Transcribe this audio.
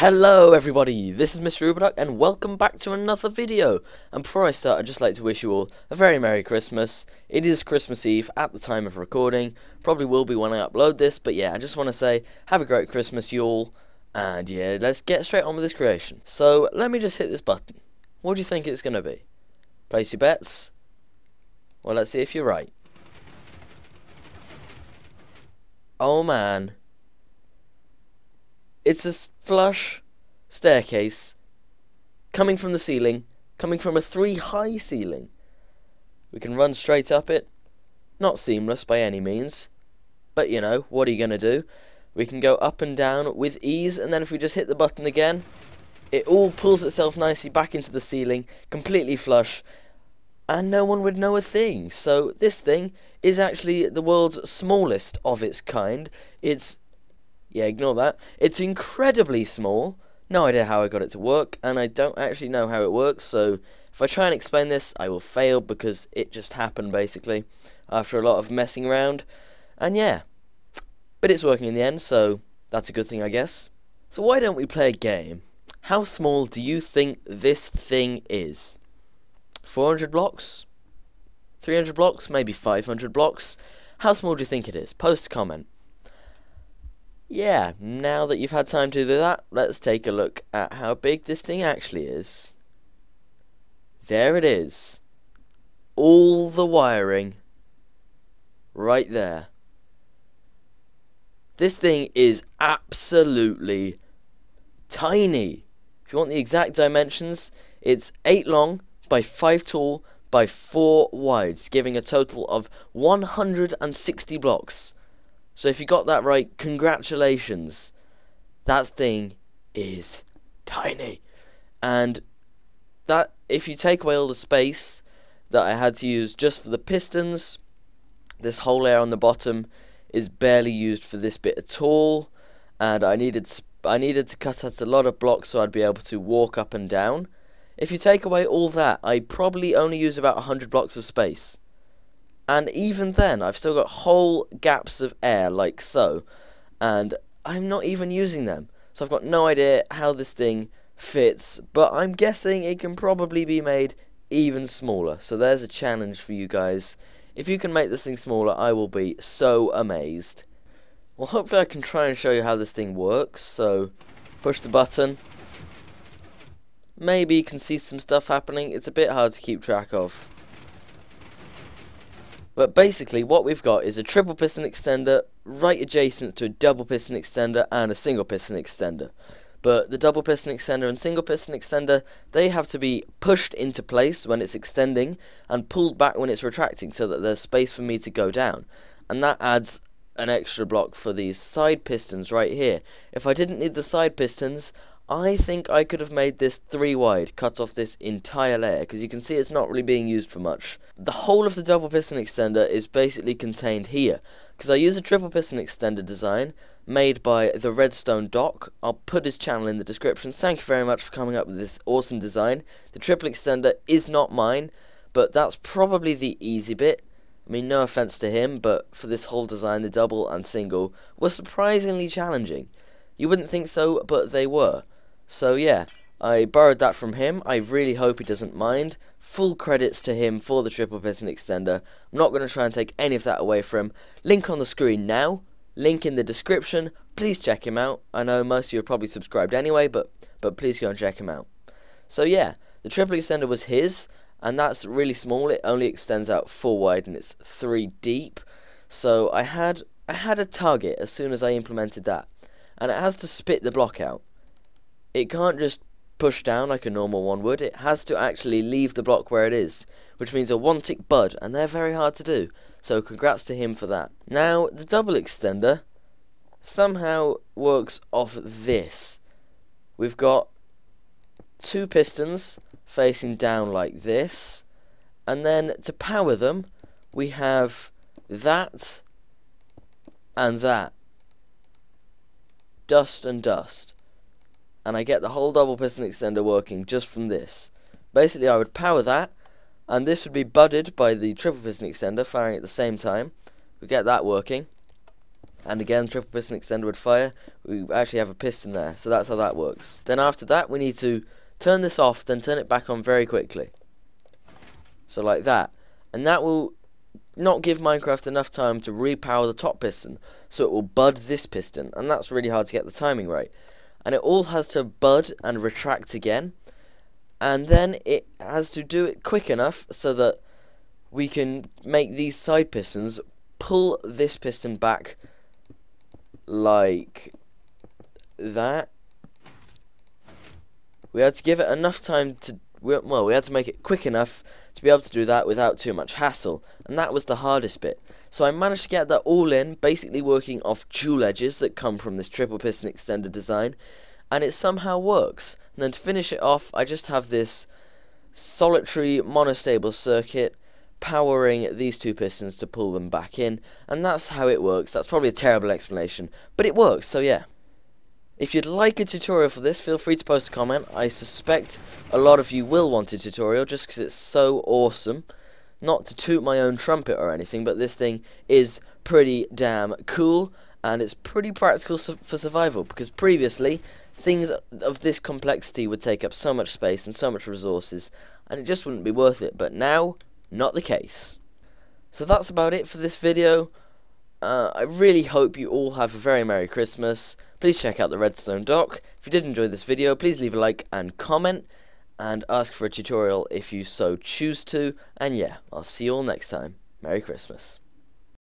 Hello everybody, this is Mr. Uberduck and welcome back to another video. And before I start, I'd just like to wish you all a very Merry Christmas. It is Christmas Eve at the time of recording, probably will be when I upload this, but yeah, I just want to say have a great Christmas you all. And yeah, let's get straight on with this creation. So let me just hit this button. What do you think it's going to be? Place your bets? Well, let's see if you're right. Oh man. It's a flush staircase coming from the ceiling, coming from a 3-high ceiling. We can run straight up it. Not seamless by any means, but you know, what are you going to do? We can go up and down with ease, and then if we just hit the button again, it all pulls itself nicely back into the ceiling, completely flush, and no one would know a thing. So this thing is actually the world's smallest of its kind. Yeah, ignore that. It's incredibly small. No idea how I got it to work, and I don't actually know how it works, so if I try and explain this, I will fail because it just happened, basically, after a lot of messing around. And yeah, but it's working in the end, so that's a good thing, I guess. So why don't we play a game? How small do you think this thing is? 400 blocks? 300 blocks? Maybe 500 blocks? How small do you think it is? Post a comment. Yeah, now that you've had time to do that, let's take a look at how big this thing actually is. There it is. All the wiring. Right there. This thing is absolutely tiny. If you want the exact dimensions, it's 8 long by 5 tall by 4 wide, giving a total of 160 blocks. So if you got that right, congratulations. That thing is tiny. And that, if you take away all the space that I had to use just for the pistons, this whole layer on the bottom is barely used for this bit at all. And I needed to cut out a lot of blocks so I'd be able to walk up and down. If you take away all that, I probably only use about 100 blocks of space. And even then, I've still got whole gaps of air, like so, and I'm not even using them. So I've got no idea how this thing fits, but I'm guessing it can probably be made even smaller. So there's a challenge for you guys. If you can make this thing smaller, I will be so amazed. Well, hopefully I can try and show you how this thing works. So, push the button. Maybe you can see some stuff happening. It's a bit hard to keep track of. But basically what we've got is a triple piston extender right adjacent to a double piston extender and a single piston extender. But the double piston extender and single piston extender, they have to be pushed into place when it's extending and pulled back when it's retracting so that there's space for me to go down. And that adds an extra block for these side pistons right here. If I didn't need the side pistons, I think I could have made this 3 wide, cut off this entire layer, because you can see it's not really being used for much. The whole of the double piston extender is basically contained here, because I use a triple piston extender design made by the Redstone Doc. I'll put his channel in the description. Thank you very much for coming up with this awesome design. The triple extender is not mine, but that's probably the easy bit. I mean, no offense to him, but for this whole design, the double and single were surprisingly challenging. You wouldn't think so, but they were. So yeah, I borrowed that from him. I really hope he doesn't mind. Full credits to him for the triple piston extender. I'm not going to try and take any of that away from him. Link on the screen now. Link in the description. Please check him out. I know most of you are probably subscribed anyway, but please go and check him out. So yeah, the triple extender was his, and that's really small. It only extends out 4 wide and it's 3 deep. So I had a target as soon as I implemented that, and it has to spit the block out. It can't just push down like a normal one would. It has to actually leave the block where it is, which means a one-tick bud, and they're very hard to do. So congrats to him for that. Now, the double extender somehow works off this. We've got 2 pistons facing down like this, and then to power them, we have that and that. Dust and dust. And I get the whole double piston extender working just from this. Basically, I would power that, and this would be budded by the triple piston extender firing at the same time. We get that working. and again triple piston extender would fire. We actually have a piston there, so that's how that works. Then after that we need to turn this off, then turn it back on very quickly, so like that, and that will not give Minecraft enough time to repower the top piston, so it will bud this piston, and that's really hard to get the timing right. And it all has to bud and retract again, and then it has to do it quick enough so that we can make these side pistons pull this piston back like that. We had to give it enough time to, well, we had to make it quick enough to be able to do that without too much hassle, and that was the hardest bit. So I managed to get that all in, basically working off dual edges that come from this triple piston extender design, and it somehow works. And then to finish it off, I just have this solitary monostable circuit powering these two pistons to pull them back in, and that's how it works. That's probably a terrible explanation, but it works, so yeah. If you'd like a tutorial for this, feel free to post a comment. I suspect a lot of you will want a tutorial just because it's so awesome. Not to toot my own trumpet or anything, but this thing is pretty damn cool, and it's pretty practical for survival, because previously things of this complexity would take up so much space and so much resources, and it just wouldn't be worth it. But now, not the case. So that's about it for this video. I really hope you all have a very Merry Christmas. Please check out the Redstone doc. If you did enjoy this video, please leave a like and comment, and ask for a tutorial if you so choose to. And yeah, I'll see you all next time. Merry Christmas.